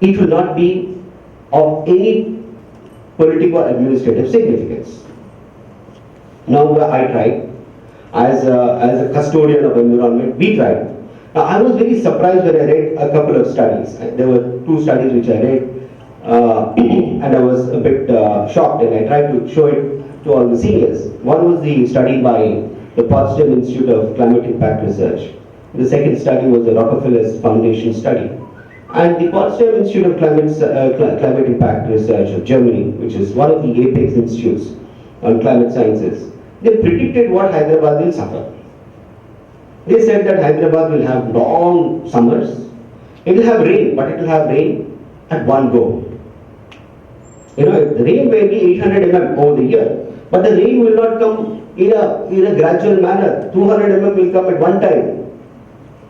it will not be of any political or administrative significance. Now I tried, as a custodian of environment, we tried. Now I was very surprised when I read a couple of studies. There were two studies which I read, and I was a bit shocked, and I tried to show it to all the seniors. One was the study by the Potsdam Institute of Climate Impact Research. The second study was the Rockefeller Foundation study. And the Potsdam Institute of Climate Impact Research of Germany, which is one of the apex institutes on climate sciences, they predicted what Hyderabad will suffer. They said that Hyderabad will have long summers. It will have rain, but it will have rain at one go. The rain may be 800 mm over the year, but the rain will not come in a gradual manner. 200 mm will come at one time.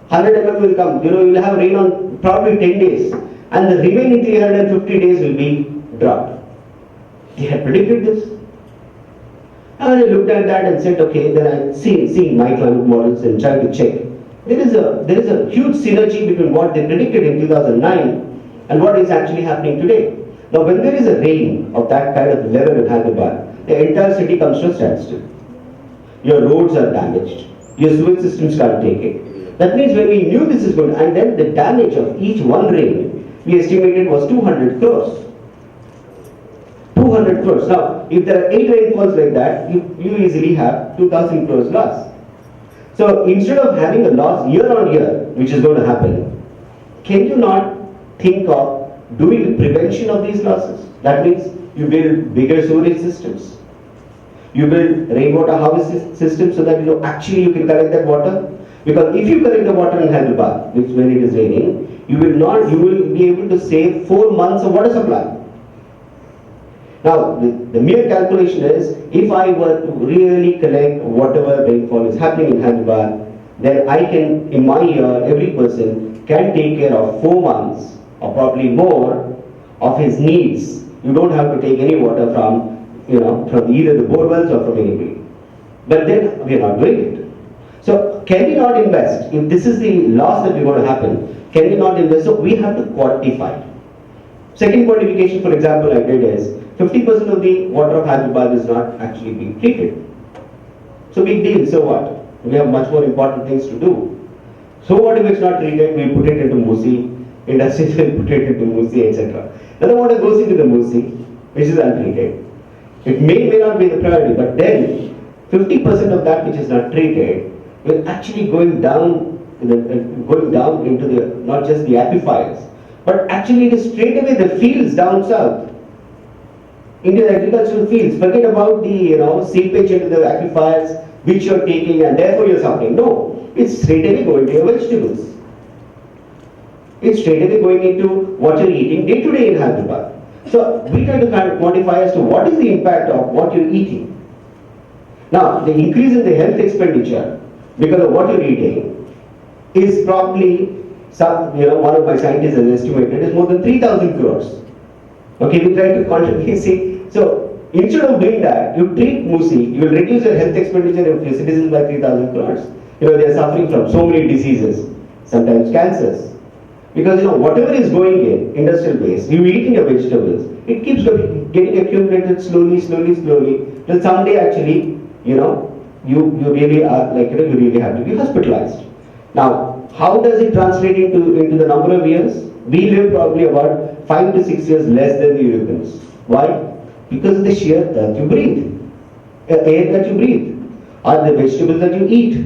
100 mm will come. You will have rain on probably 10 days, and the remaining 350 days will be drought. They had predicted this. And I looked at that and said, okay, then I see my climate models and tried to check. There is a huge synergy between what they predicted in 2009 and what is actually happening today. Now, when there is a rain of that kind of level in Hyderabad, the entire city comes to a standstill. Your roads are damaged. Your sewage systems can't take it. That means when we knew this is good, and then the damage of each one rain, we estimated was 200 crores. 200 crores. Now, if there are 8 rainfalls like that, you easily have 2,000 crores loss. So, instead of having a loss year on year, which is going to happen, can you not think of doing the prevention of these losses? That means you build bigger storage systems. You build rainwater harvesting systems so that actually you can collect that water. Because if you collect the water in Hyderabad, which when it is raining, you will be able to save 4 months of water supply. Now, the mere calculation is, if I were to really collect whatever rainfall is happening in Hyderabad, then I can, in my year, every person can take care of 4 months or probably more of his needs. You don't have to take any water from either the borewells or from anybody. But then we are not doing it. So can we not invest? If this is the loss that is going to happen, can we not invest? So we have to quantify. Second quantification, for example, I did is 50% of the water of Hyderabad is not actually being treated. So big deal, so what? We have much more important things to do. So what if it's not treated? We put it into Musi, industries will put it into Musi, etc. Then the water goes into the Musi, which is untreated. It may not be the priority, but then 50% of that which is not treated will actually going down into the not just the aquifers, but actually it is straight away the fields down south, into the agricultural fields. Forget about the seepage into the aquifers which you are taking and therefore you are suffering. No, it's straight away going to your vegetables. It's straight away going into what you are eating day to day in Hyderabad. So we try to kind of quantify as to what is the impact of what you're eating. Now, the increase in the health expenditure because of what you're eating is probably one of my scientists has estimated is more than 3,000 crores. Okay, we try to constantly see. So instead of doing that, you treat Musi, you will reduce your health expenditure of your citizens by 3,000 crores. They are suffering from so many diseases, sometimes cancers. Because whatever is going in industrial base, you eating your vegetables, it keeps getting accumulated slowly, till someday actually, you really are you really have to be hospitalized. Now, how does it translate into the number of years? We live probably about 5 to 6 years less than the Europeans. Why? Because of the sheer earth you breathe, air that you breathe, or the vegetables that you eat.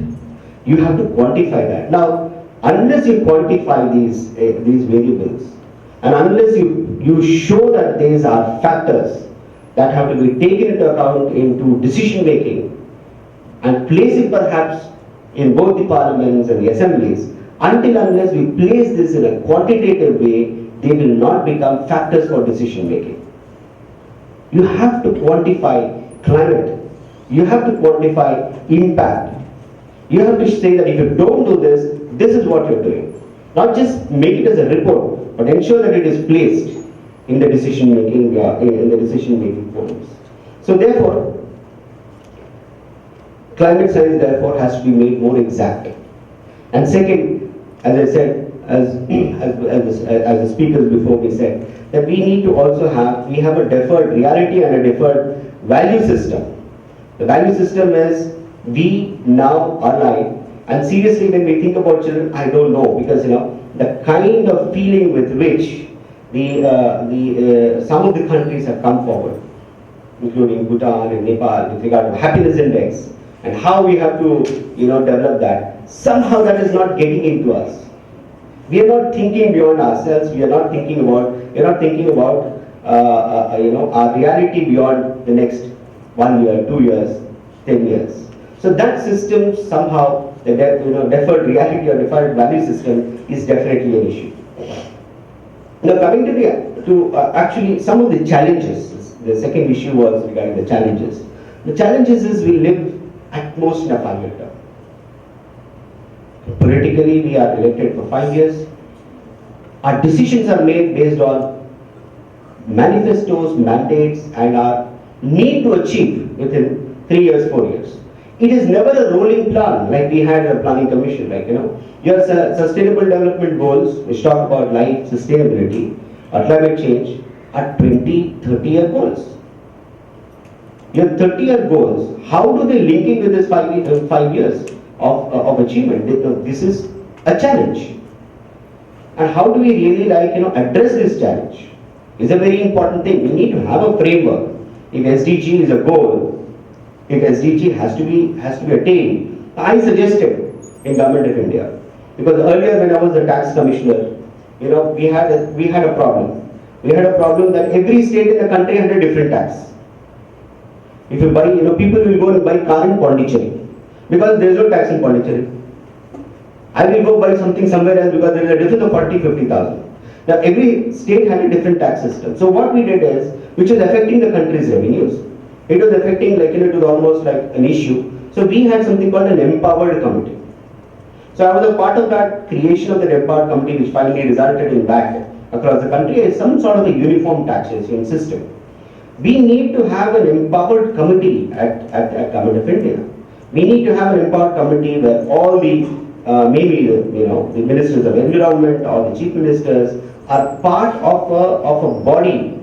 You have to quantify that. Now, unless you quantify these variables, and unless you show that these are factors that have to be taken into account into decision making, and place it perhaps in both the parliaments and the assemblies, unless we place this in a quantitative way, they will not become factors for decision making. You have to quantify climate. You have to quantify impact. You have to say that if you don't do this, this is what you're doing. Not just make it as a report, but ensure that it is placed in the decision making forums. So therefore, climate science therefore has to be made more exact. And second, as I said, as the speakers before me said, that we need to also we have a deferred reality and a deferred value system. The value system is we now are alive, and seriously when we think about children, I don't know, because the kind of feeling with which some of the countries have come forward, including Bhutan and Nepal, with regard to happiness index and how we have to develop that. Somehow that is not getting into us. We are not thinking beyond ourselves. We are not thinking about our reality beyond the next 1 year, 2 years, 10 years. So that system somehow, the deferred reality or deferred value system is definitely an issue. Now coming to actually some of the challenges. The second issue was regarding the challenges. The challenges is we live at most in a 5-year term. Politically, we are elected for 5 years. Our decisions are made based on manifestos, mandates, and our need to achieve within 3 years, 4 years. It is never a rolling plan like we had in a planning commission. Your sustainable development goals, which talk about life, sustainability, or climate change, are 20, 30-year goals. Your 30-year goals, how do they link in with this 5 years of achievement? This is a challenge. And how do we really address this challenge? It's a very important thing. We need to have a framework. If SDG is a goal, if SDG has to be attained, I suggested in Government of India, because earlier when I was a tax commissioner, we had a problem. We had a problem that every state in the country had a different tax. If you buy, people will go and buy car in Pondicherry because there is no tax in Pondicherry. I will go buy something somewhere else because there is a difference of 40,000-50,000. Now every state had a different tax system. So what we did is, which is affecting the country's revenues, it was affecting it was almost like an issue. So we had something called an empowered committee. So I was a part of that creation of the empowered committee, which finally resulted in that across the country is some sort of a uniform taxation system. We need to have an empowered committee at Government of India. We need to have an empowered committee where all the maybe the ministers of environment or the chief ministers are part of a body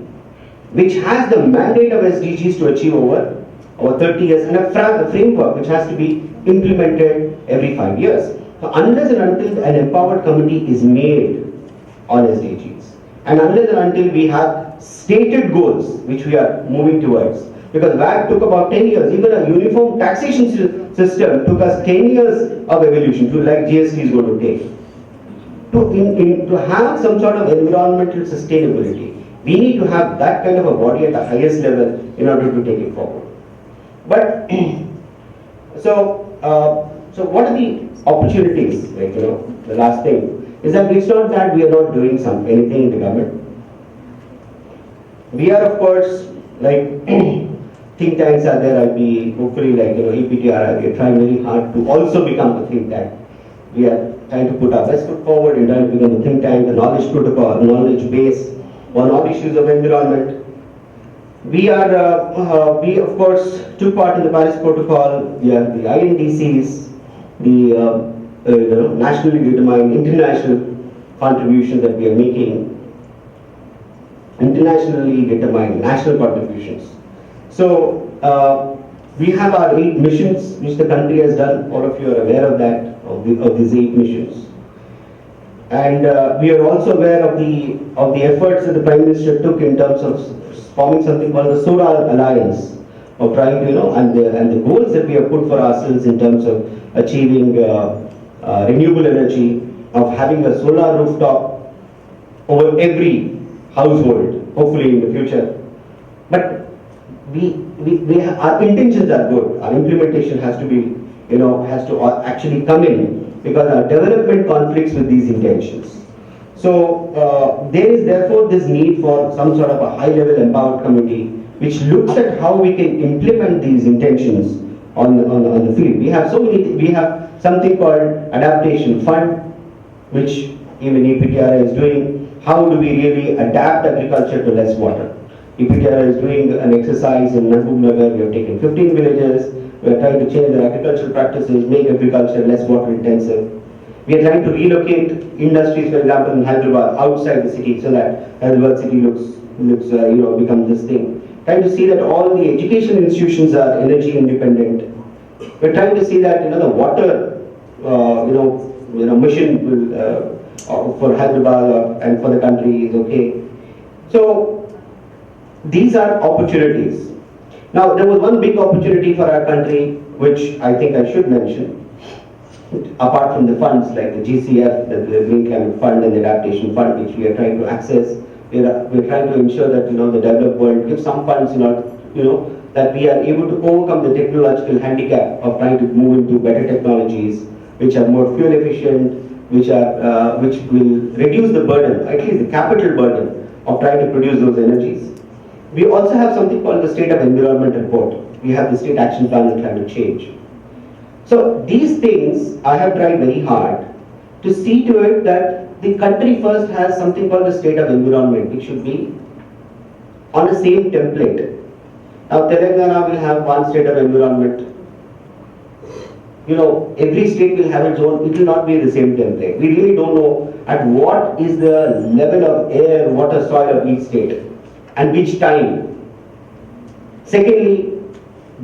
which has the mandate of SDGs to achieve over 30 years, and a framework which has to be implemented every 5 years. So unless and until an empowered committee is made on SDGs, and unless and until we have stated goals which we are moving towards, because VAT took about 10 years, even a uniform taxation system took us 10 years of evolution, to like GST is going to take. To have some sort of environmental sustainability, we need to have that kind of a body at the highest level in order to take it forward. But so what are the opportunities? The last thing is that it's not that we are not doing anything in the government. We are, of course, think tanks are there. I'll be hopefully APTR. We are trying very hard to also become a think tank. We are trying to put our best foot forward in trying to become a think tank, the knowledge protocol, knowledge base on all issues of environment. We of course took part in the Paris Protocol. We have the INDCs, the nationally determined international contributions that we are making, internationally determined national contributions. So we have our 8 missions which the country has done. All of you are aware of that, of these 8 missions. And we are also aware of the efforts that the Prime Minister took in terms of forming something called the Solar Alliance, of trying to, and the goals that we have put for ourselves in terms of achieving renewable energy, of having a solar rooftop over every household, hopefully in the future. But our intentions are good. Our implementation has to be, has to actually come in, because our development conflicts with these intentions. So there is therefore this need for some sort of a high-level empowered committee which looks at how we can implement these intentions on the field. We have we have something called Adaptation Fund, which even EPTR is doing. How do we really adapt agriculture to less water? EPTR is doing an exercise in Mahbubnagar. We have taken 15 villages. We are trying to change their agricultural practices, make agriculture less water intensive. We are trying to relocate industries, for example, in Hyderabad outside the city, so that Hyderabad city becomes this thing. Trying to see that all the education institutions are energy independent. We're trying to see that the water, mission will, for Hyderabad and for the country is okay. So these are opportunities. Now there was one big opportunity for our country, which I think I should mention. Apart from the funds like the GCF, the Green Climate Fund and the Adaptation Fund, which we are trying to access, we're trying to ensure that the developed world gives some funds that we are able to overcome the technological handicap of trying to move into better technologies, which are more fuel efficient, which will reduce the burden, at least the capital burden of trying to produce those energies. We also have something called the State of Environment Report. We have the State Action Plan on Climate Change. So these things I have tried very hard to see to it that the country first has something called the State of Environment, which should be on the same template. Now Telangana will have one State of Environment. Every state will have its own, it will not be the same template. We really don't know at what is the level of air, water, soil of each state and which time. Secondly,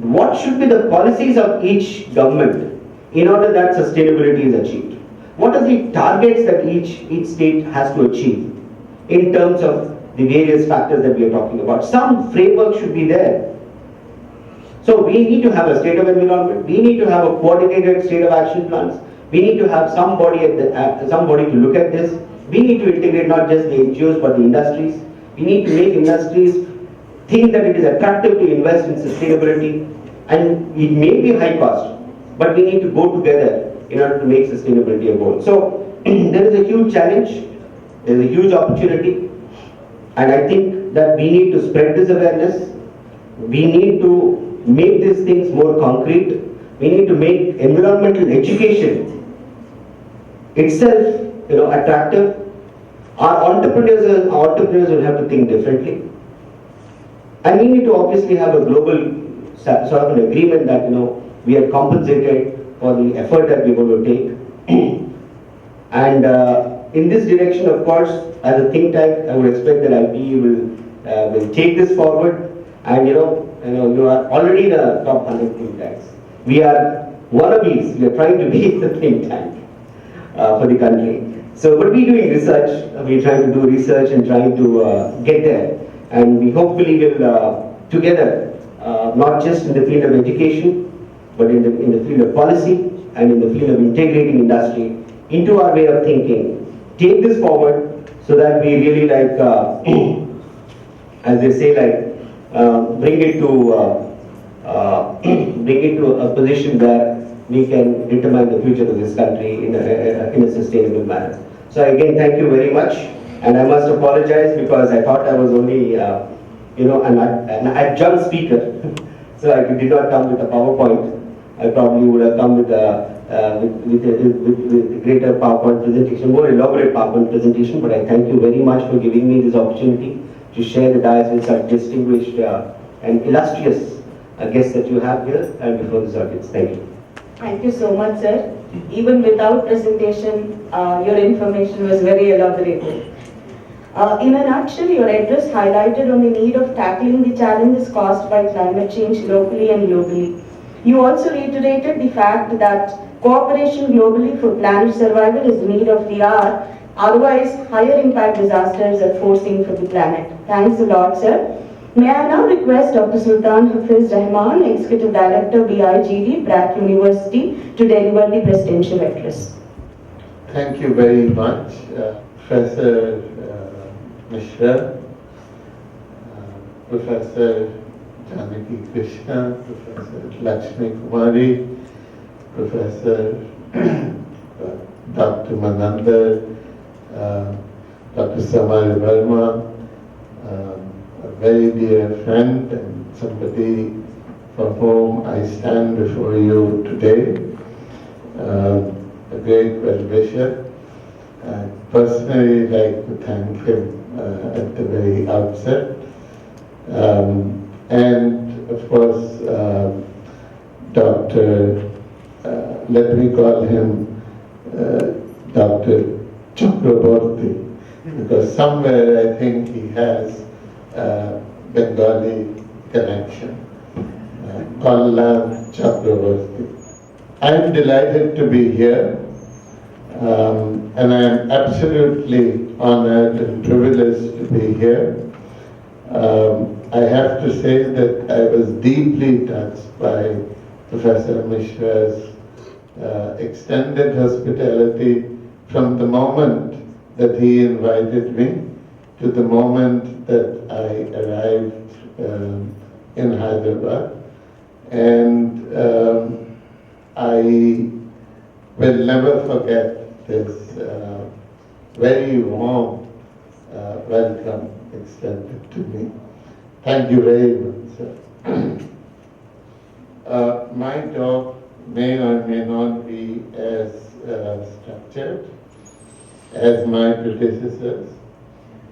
what should be the policies of each government in order that sustainability is achieved? What are the targets that each state has to achieve in terms of the various factors that we are talking about? Some framework should be there. So we need to have a state of environment. We need to have a coordinated state of action plans. We need to have somebody to look at this. We need to integrate not just the NGOs but the industries. We need to make industries think that it is attractive to invest in sustainability, and it may be high cost, but we need to go together in order to make sustainability a goal. So there is a huge challenge, there is a huge opportunity, and I think that we need to spread this awareness. We need to make these things more concrete. We need to make environmental education itself attractive. Our entrepreneurs will have to think differently. And we need to obviously have a global sort of an agreement that we are compensated for the effort that we're going to take. And in this direction, of course, as a think tank, I would expect that IPE will take this forward. And you are already the top 100 think tanks. We are wannabes. We are trying to be the think tank for the country. So, but we're doing research. We're trying to do research and trying to get there. And we hopefully will together, not just in the field of education, but in the field of policy and in the field of integrating industry into our way of thinking, take this forward so that we really as they say, bring it to a position where we can determine the future of this country in a sustainable manner. So again, thank you very much. And I must apologize because I thought I was only, an adjunct speaker. So I did not come with a PowerPoint. I probably would have come with a greater PowerPoint presentation, more elaborate PowerPoint presentation. But I thank you very much for giving me this opportunity to share the dais with such distinguished and illustrious guests that you have here and before this audience. Thank you. Thank you so much, sir. Even without presentation, your information was very elaborated. In a nutshell, your address highlighted on the need of tackling the challenges caused by climate change locally and globally. You also reiterated the fact that cooperation globally for planet survival is the need of the hour, otherwise higher impact disasters are forcing for the planet. Thanks a lot, sir. May I now request Dr. Sultan Hafiz Rahman, Executive Director, BIGD, Pratt University, to deliver the presidential address. Thank you very much, Professor Mishra, Professor Janaki Krishna, Professor Lakshmi Kumari, Professor Dr. Manandar, Dr. Samar Verma, a very dear friend and somebody for whom I stand before you today, a great well-wisher. I personally like to thank him at the very outset. And of course, Dr. Let me call him Dr. Chakraborty, because somewhere I think he has a Bengali connection. Kallam Chakraborty. I'm delighted to be here, and I'm absolutely honored and privileged to be here. I have to say that I was deeply touched by Professor Mishra's extended hospitality from the moment that he invited me to the moment that I arrived in Hyderabad. And I will never forget this very warm welcome extended to me. Thank you very much, sir. My talk may or may not be as structured as my predecessors.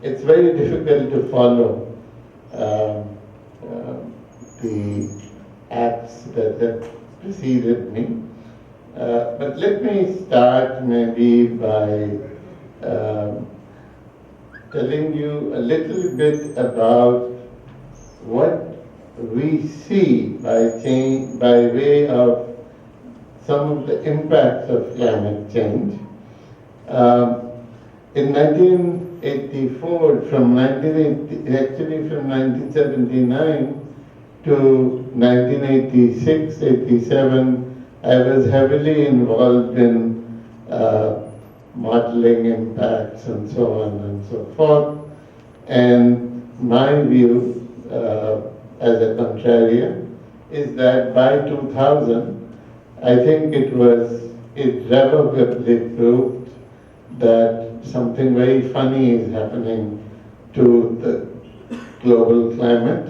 It's very difficult to follow the acts that have preceded me. But let me start maybe by telling you a little bit about what we see by way of some of the impacts of climate change. In 1984, from 1979 to 1986, 87, I was heavily involved in modeling impacts and so on and so forth. And my view, as a contrarian, is that by 2000, I think it was irrevocably proved that something very funny is happening to the global climate,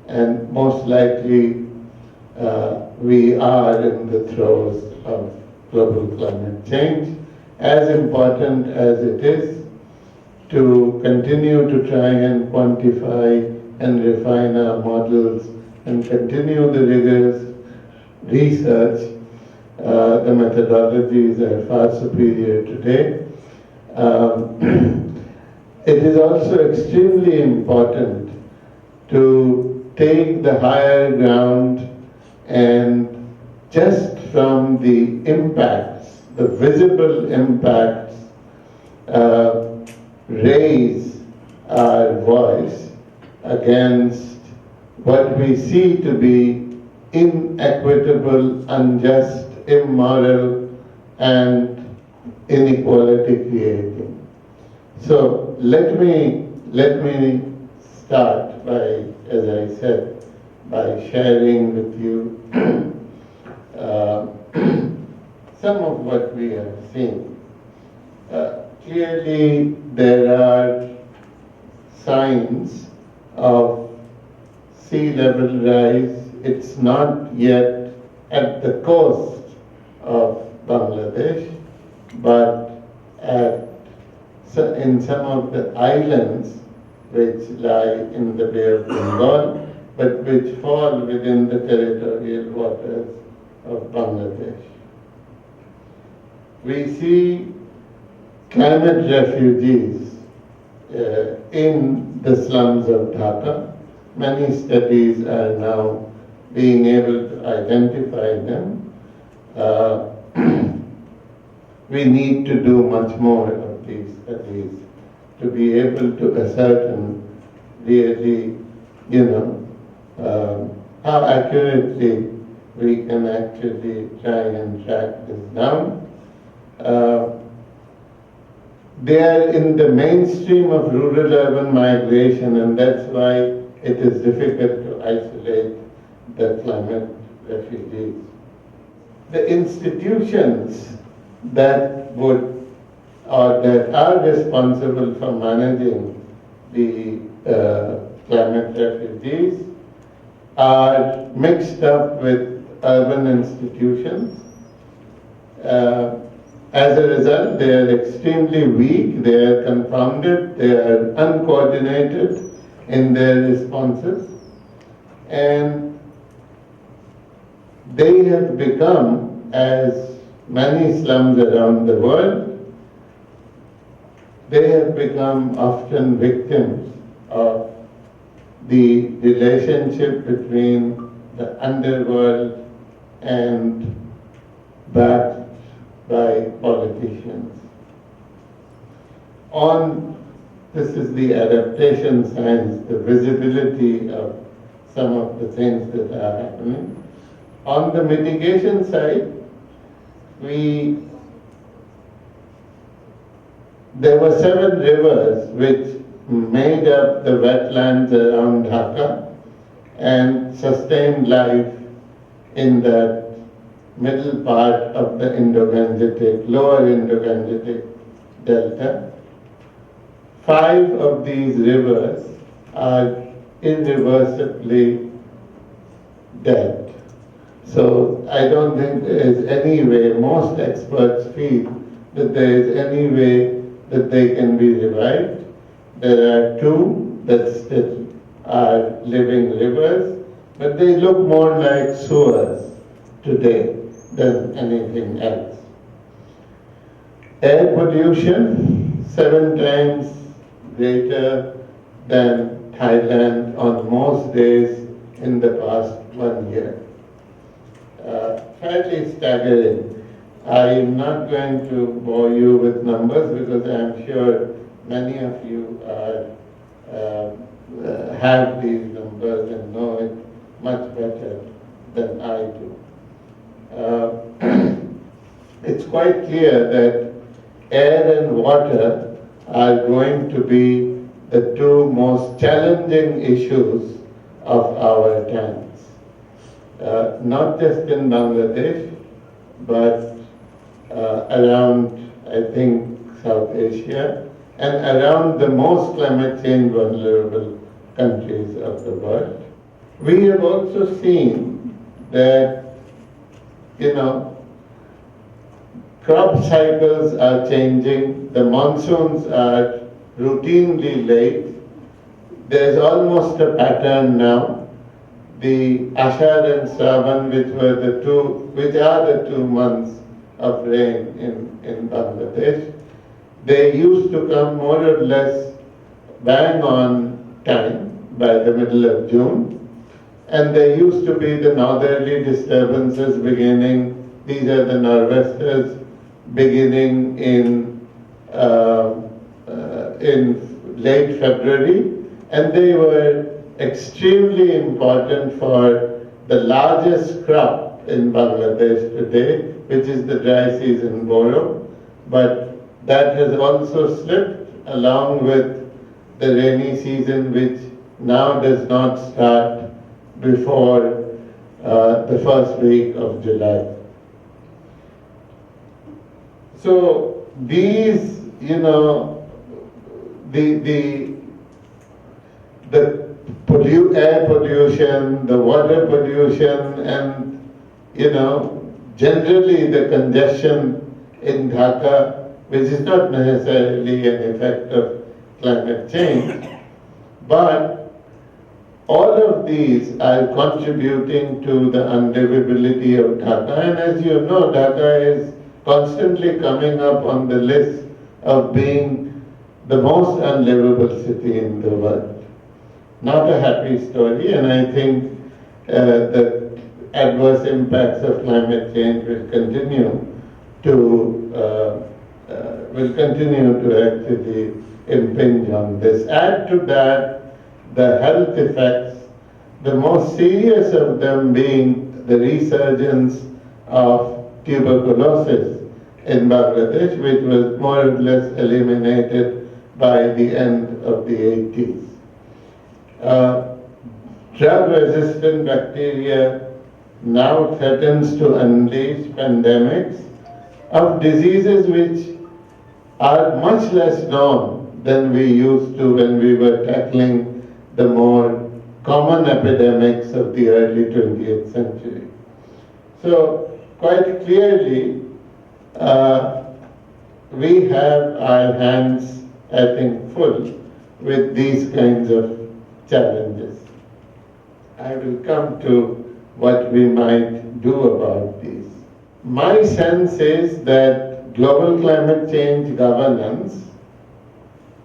and most likely we are in the throes of global climate change. As important as it is to continue to try and quantify and refine our models and continue the rigorous research, the methodologies are far superior today. It is also extremely important to take the higher ground and just from the impacts, the visible impacts, raise our voice against what we see to be inequitable, unjust, immoral, and inequality creating. So let me start by, as I said, by sharing with you some of what we have seen. Clearly, there are signs of sea level rise. It's not yet at the coast of Bangladesh, but in some of the islands which lie in the Bay of Bengal, but which fall within the territorial waters of Bangladesh. We see climate refugees in the slums of Dhaka. Many studies are now being able to identify them. We need to do much more of these studies to be able to ascertain really, how accurately we can actually try and track this down. They are in the mainstream of rural-urban migration, and that's why it is difficult to isolate the climate refugees. The institutions that are responsible for managing the climate refugees are mixed up with urban institutions. As a result, they are extremely weak, they are confounded, they are uncoordinated in their responses, and they have become, as many slums around the world, they have become often victims of the relationship between the underworld and backed by politicians. This is the adaptation science, the visibility of some of the things that are happening. On the mitigation side, there were 7 rivers which made up the wetlands around Dhaka and sustained life in that middle part of the Indo-Gangetic, lower Indo-Gangetic delta. 5 of these rivers are irreversibly dead. So I don't think there is any way, most experts feel that there is any way that they can be revived. There are 2 that still are living rivers, but they look more like sewers today than anything else. Air pollution, 7 times greater than Thailand on most days in the past 1 year. Fairly staggering. I'm not going to bore you with numbers because I'm sure many of you have these numbers and know it much better than I do. It's quite clear that air and water are going to be the 2 most challenging issues of our times. Not just in Bangladesh, but around, I think, South Asia and around the most climate change vulnerable countries of the world. We have also seen that, crop cycles are changing, the monsoons are routinely late. There's almost a pattern now. The Ashar and Shravan, which are the 2 months of rain in Bangladesh, they used to come more or less bang on time by the middle of June. And there used to be the northerly disturbances beginning, these are the nor'westers, beginning in late February, and they were extremely important for the largest crop in Bangladesh today, which is the dry season boro. But that has also slipped along with the rainy season, which now does not start before the first week of July. So these, the air pollution, the water pollution, and generally the congestion in Dhaka, which is not necessarily an effect of climate change, but all of these are contributing to the unlivability of Dhaka. And as you know, Dhaka is constantly coming up on the list of being the most unlivable city in the world. Not a happy story, and I think the adverse impacts of climate change will continue to actually impinge on this. Add to that the health effects, the most serious of them being the resurgence of tuberculosis in Bangladesh, which was more or less eliminated by the end of the 80s. Drug-resistant bacteria now threatens to unleash pandemics of diseases which are much less known than we used to when we were tackling the more common epidemics of the early 20th century. So quite clearly, we have our hands, I think, full with these kinds of challenges. I will come to what we might do about these. My sense is that global climate change governance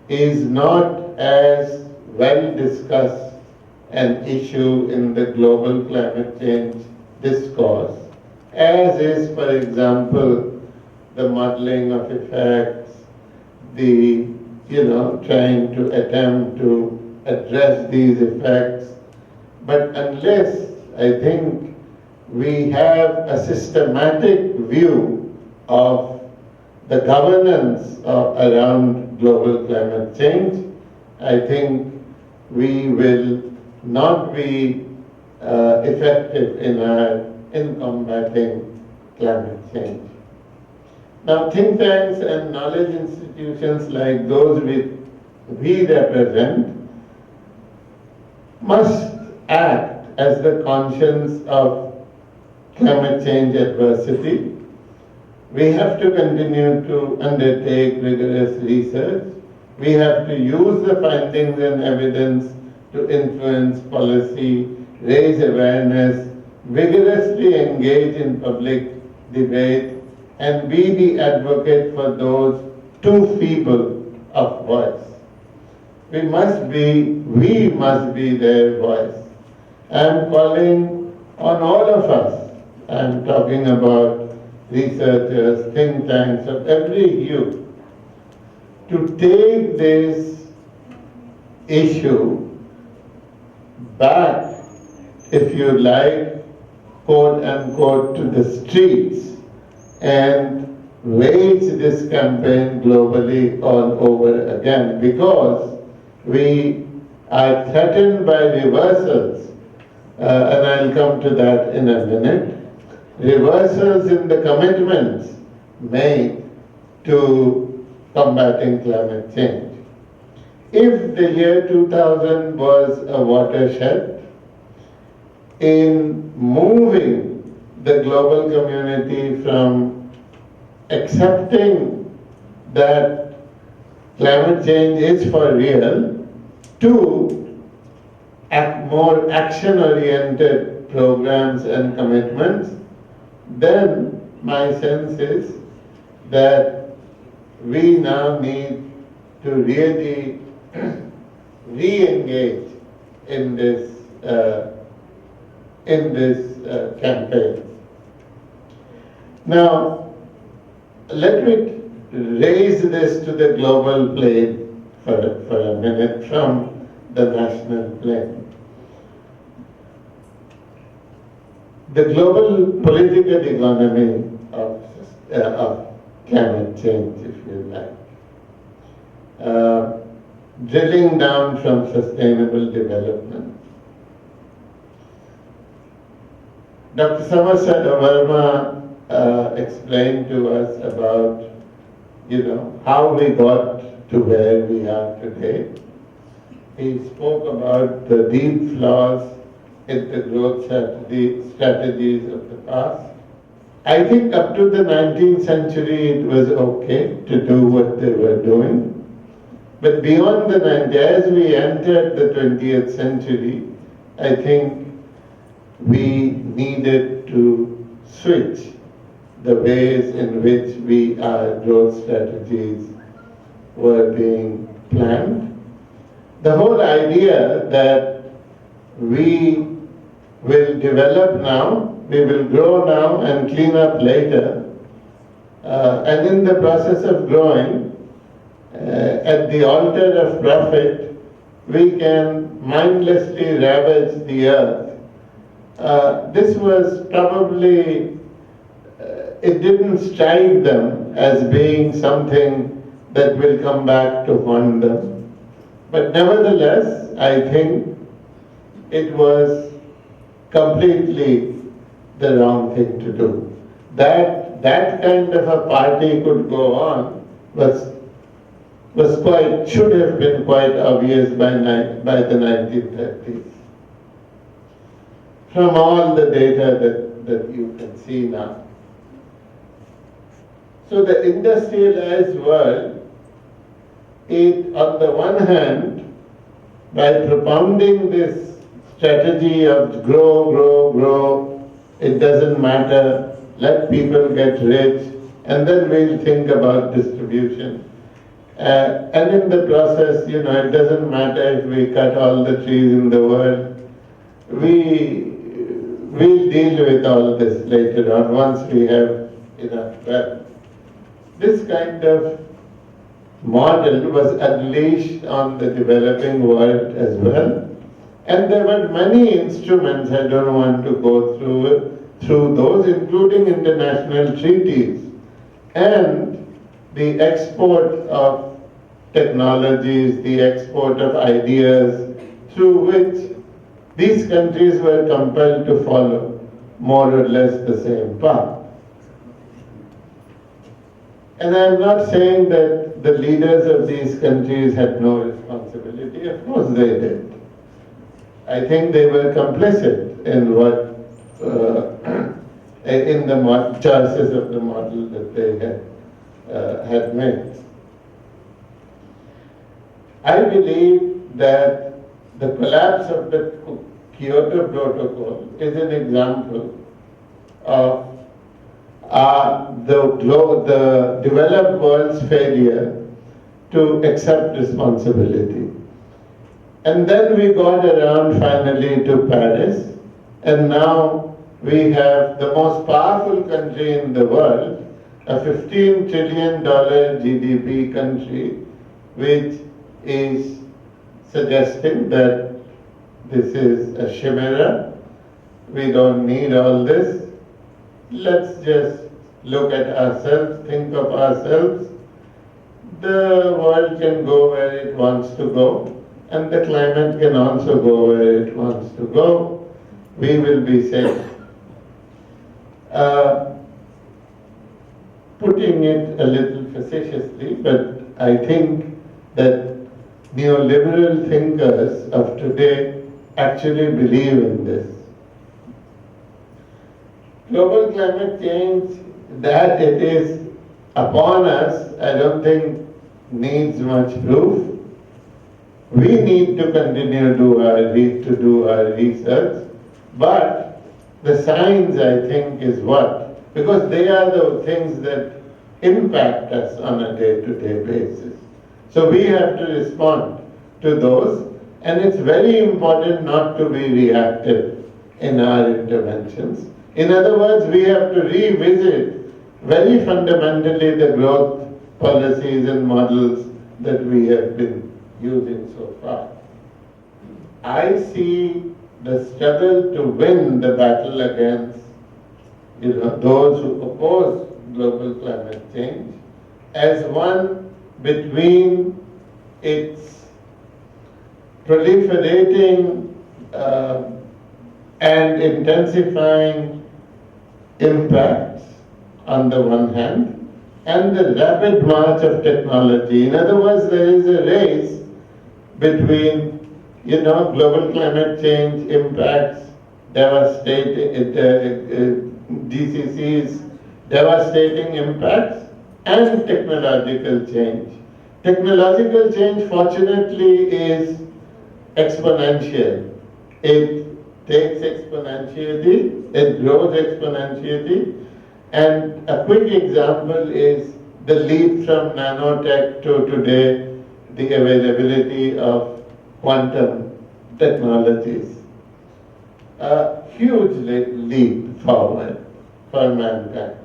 is not as well discussed an issue in the global climate change discourse as is, for example, the modeling of effects, the, trying to attempt to address these effects. But unless, I think, we have a systematic view of the governance around global climate change, I think we will not be effective in combating climate change. Now, think tanks and knowledge institutions like those we represent must act as the conscience of climate change adversity. We have to continue to undertake rigorous research. We have to use the findings and evidence to influence policy, raise awareness, vigorously engage in public debate, and be the advocate for those too feeble of voice. We must be their voice. I am calling on all of us. I am talking about researchers, think tanks of every hue, to take this issue back, if you like, quote unquote, to the streets and wage this campaign globally all over again, because we are threatened by reversals, and I'll come to that in a minute, reversals in the commitments made to combating climate change. If the year 2000 was a watershed in moving the global community from accepting that climate change is for real to more action-oriented programs and commitments, then my sense is that we now need to really re-engage in this campaign. Now, let me raise this to the global plane for a minute from the national plane. The global political economy of climate change, if you like. Drilling down from sustainable development. Dr. Samasada Verma explained to us about, how we got to where we are today. He spoke about the deep flaws in the growth strategies of the past. I think up to the 19th century it was okay to do what they were doing. But beyond the 19th, as we entered the 20th century, I think we needed to switch the ways in which our growth strategies were being planned. The whole idea that we will develop now, we will grow now and clean up later, and in the process of growing, at the altar of profit, we can mindlessly ravage the earth. This was probably, it didn't strike them as being something that will come back to haunt them. But nevertheless, I think it was completely the wrong thing to do. That kind of a party could go on should have been quite obvious by the 1930s. From all the data that you can see now. So the industrialized world, on the one hand, by propounding this strategy of grow, it doesn't matter, let people get rich, and then we'll think about distribution. And in the process, it doesn't matter if we cut all the trees in the world. We'll deal with all this later on once we have enough wealth. This kind of model was unleashed on the developing world as well. And there were many instruments, I don't want to go through those, including international treaties and the export of technologies, the export of ideas, through which these countries were compelled to follow more or less the same path. And I'm not saying that the leaders of these countries had no responsibility. Of course they did. I think they were complicit in in the choices of the model that they had made. I believe that the collapse of the Kyoto Protocol is an example of the developed world's failure to accept responsibility. And then we got around finally to Paris, and now we have the most powerful country in the world, a $15 trillion GDP country, which is suggesting that this is a chimera, we don't need all this, let's just look at ourselves, think of ourselves. The world can go where it wants to go, and the climate can also go where it wants to go. We will be safe. Putting it a little facetiously, but I think that neoliberal thinkers of today actually believe in this. Global climate change, that it is upon us, I don't think needs much proof. We need to continue to do our research, but the science, I think, is what? Because they are the things that impact us on a day-to-day basis. So we have to respond to those, and it's very important not to be reactive in our interventions. In other words, we have to revisit very fundamentally the growth policies and models that we have been using so far. I see the struggle to win the battle against those who oppose global climate change as one between its proliferating and intensifying impacts on the one hand, and the rapid march of technology. In other words, there is a race between, global climate change impacts, devastating, GCC's devastating impacts, and technological change. Technological change, fortunately, is exponential. It takes exponentially, it grows exponentially, and a quick example is the leap from nanotech to today, the availability of quantum technologies. A huge leap forward for mankind.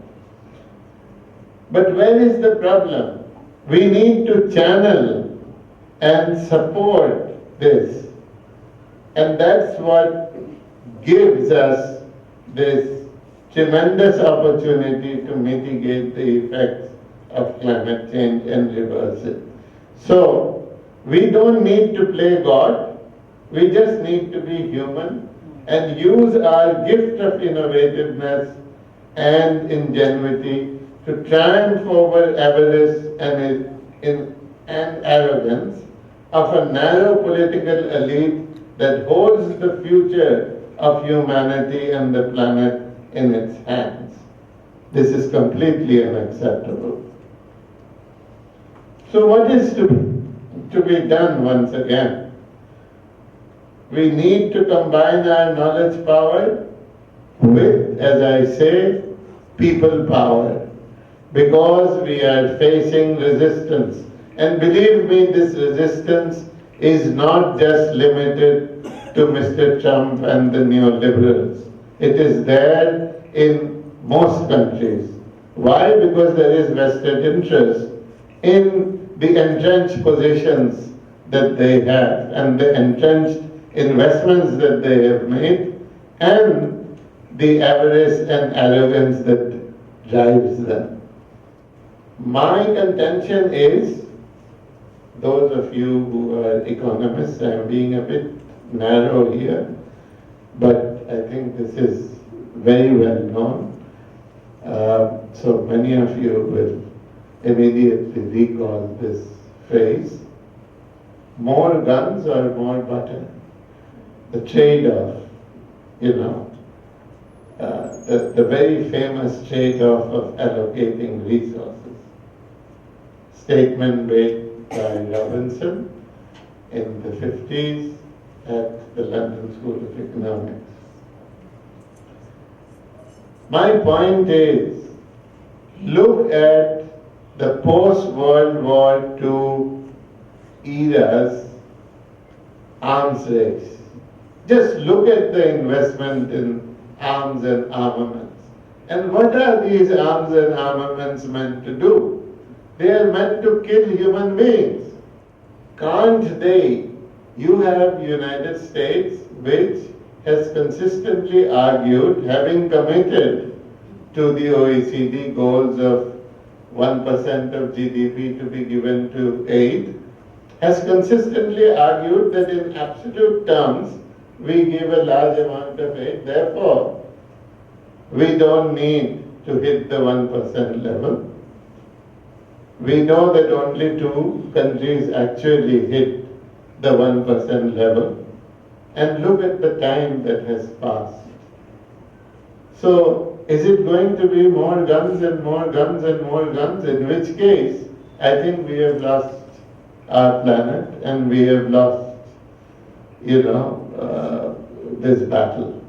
But where is the problem? We need to channel and support this. And that's what gives us this tremendous opportunity to mitigate the effects of climate change and reverse it. So, we don't need to play God, we just need to be human and use our gift of innovativeness and ingenuity to triumph over avarice and arrogance of a narrow political elite that holds the future of humanity and the planet in its hands. This is completely unacceptable. So what is to be done once again? We need to combine our knowledge power with, as I say, people power, because we are facing resistance And believe me, this resistance is not just limited to Mr. Trump and the neoliberals. It is there in most countries. Why? Because there is vested interest in the entrenched positions that they have and the entrenched investments that they have made and the avarice and arrogance that drives them. My contention is, those of you who are economists, I'm being a bit narrow here, but I think this is very well known. So many of you will immediately recall this phrase, more guns or more butter. The trade-off, the very famous trade-off of allocating resources. Statement made by Robinson in the 50s at the London School of Economics. My point is, look at the post-World War II era's arms race. Just look at the investment in arms and armaments. And what are these arms and armaments meant to do? They are meant to kill human beings. Can't they? You have United States, which has consistently argued, having committed to the OECD goals of 1% of GDP to be given to aid, has consistently argued that in absolute terms, we give a large amount of aid, therefore, we don't need to hit the 1% level. We know that only 2 countries actually hit the 1% level, and look at the time that has passed. So, is it going to be more guns and more guns and more guns? In which case, I think we have lost our planet and we have lost, this battle.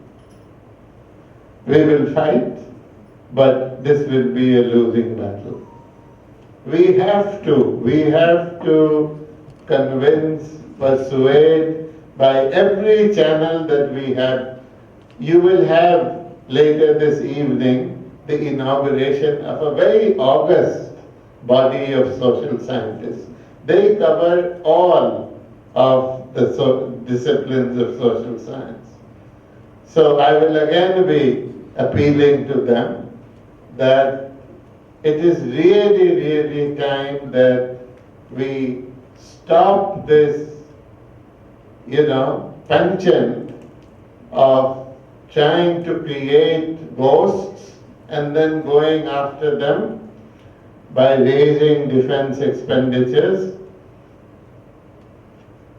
We will fight, but this will be a losing battle. We have to convince, persuade by every channel that we have. You will have later this evening the inauguration of a very august body of social scientists. They cover all of the disciplines of social science. So I will again be appealing to them that it is really, really time that we stop this, penchant of trying to create ghosts and then going after them by raising defense expenditures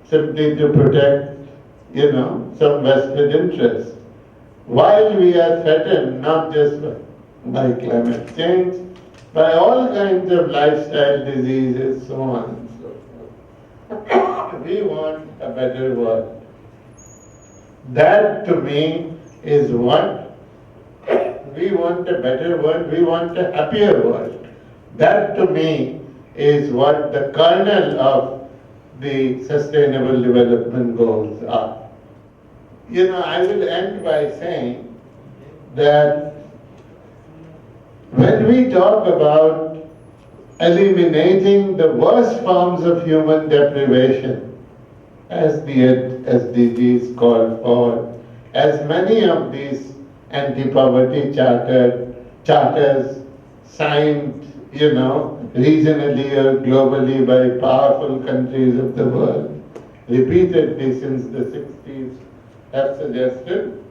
simply to protect, some vested interest. While we are threatened not just by climate change, by all kinds of lifestyle diseases, so on and so forth. We want a better world. That to me is what we want, a better world, we want a happier world. That to me is what the kernel of the Sustainable Development Goals are. I will end by saying that when we talk about eliminating the worst forms of human deprivation, as the SDGs call for, as many of these anti-poverty charters signed, regionally or globally by powerful countries of the world, repeatedly since the 60s, have suggested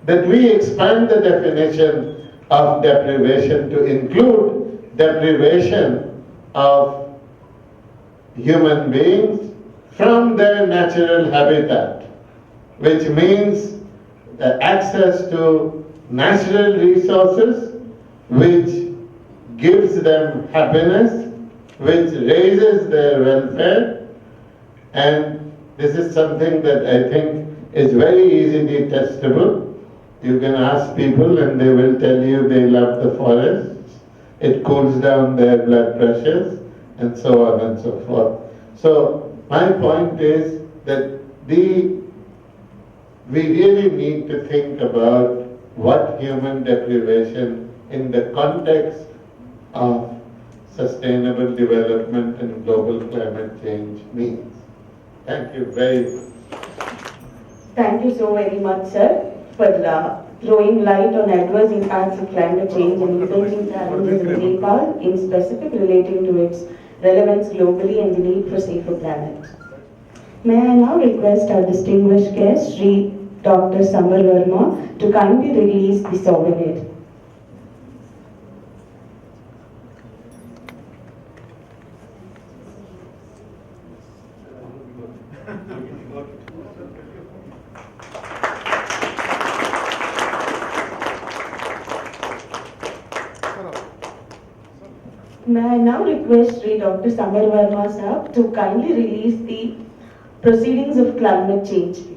that we expand the definition of deprivation to include deprivation of human beings from their natural habitat, which means access to natural resources, which gives them happiness, which raises their welfare, and this is something that I think is very easily testable. You can ask people and they will tell you they love the forests. It cools down their blood pressures. and so on and so forth. So my point is that we really need to think about what human deprivation in the context of sustainable development and global climate change means. Thank you very much. Thank you so very much, sir, for throwing light on adverse impacts of climate change and emerging challenges in Nepal, in specific relating to its relevance globally and the need for safer planet. May I now request our distinguished guest, Sri Dr. Samar Verma, to kindly release the sovereign. May I now request Sri Dr. Samar Verma sir to kindly release the proceedings of climate change, please.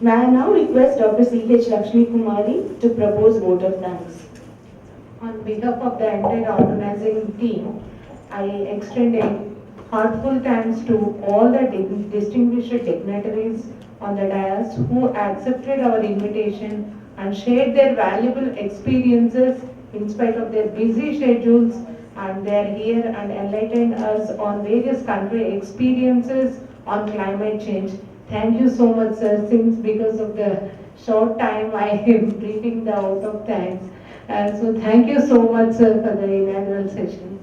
May I now request Dr. C.H. Lakshmi Kumari to propose vote of thanks. On behalf of the entire organizing team, I extend a heartfelt thanks to all the distinguished dignitaries on the dais who accepted our invitation and shared their valuable experiences in spite of their busy schedules, and they are here and enlightened us on various country experiences on climate change. Thank you so much, sir. Since because of the short time, I am briefing the out of thanks. So thank you so much, sir, for the inaugural session.